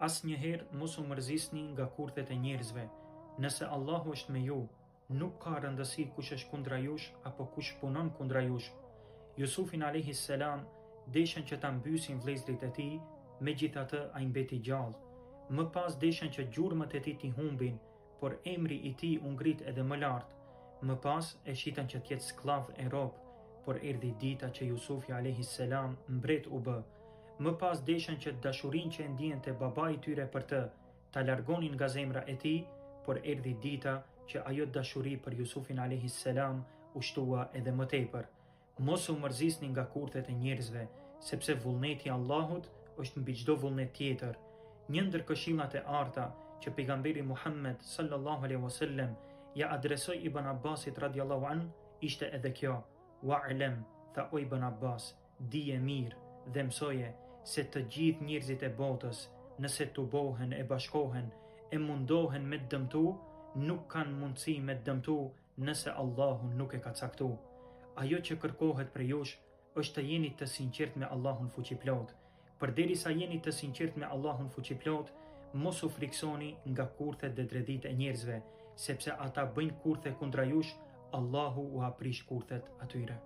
Asnjëherë mos u mërzisni nga kurthet e njerëzve. Nëse Allahu është me ju, nuk ka rëndësi kush është kundra jush apo kush punon kundra jush. Jusufin alayhis salam deshen që ta mbysin vëllezërit e tij, megjithatë ai mbeti gjallë. Më pas deshen që gjurmët e tij t'i humbin, por emri i tij u ngrit edhe më lart. Më pas e shitën që t'jetë skllav e rob, por erdhi dita që Jusufi alayhis salam mbret u bë. Më pas deshen që dashurinë që e ndjente babai i tyre për të, ta largonin nga zemra e tij, por erdhi dita që ajo dashuri për Jusufin alayhis salam u shtua edhe më tepër. Mos u mërzisni nga kurthet e njerëzve, sepse vullneti i Allahut është mbi çdo vullnet tjetër. Një ndër këshillat e arta që pejgamberi Muhammed sallallahu alaihi wasallam ja adresoi Ibn Abbasit radhiyallahu an ishte edhe kjo: "Wa'lam", tha o Ibn Abbas, dije mirë dhe mësoje se të gjithë njerëzit e botës, nëse tubohen e bashkohen e mundohen me të dëmtu, nuk kanë mundësi me të dëmtu nëse Allahu nuk e ka caktu. Ajo që kërkohet për jush është të jeni të sinqert me Allahun fuqiplot. Përderisa jeni të sinqert me Allahun fuqiplot, mos u friksoni nga kurthet dhe dredhit e njerëzve, sepse ata bëjnë kurthe kundra jush, Allahu u aprish kurthet atyre.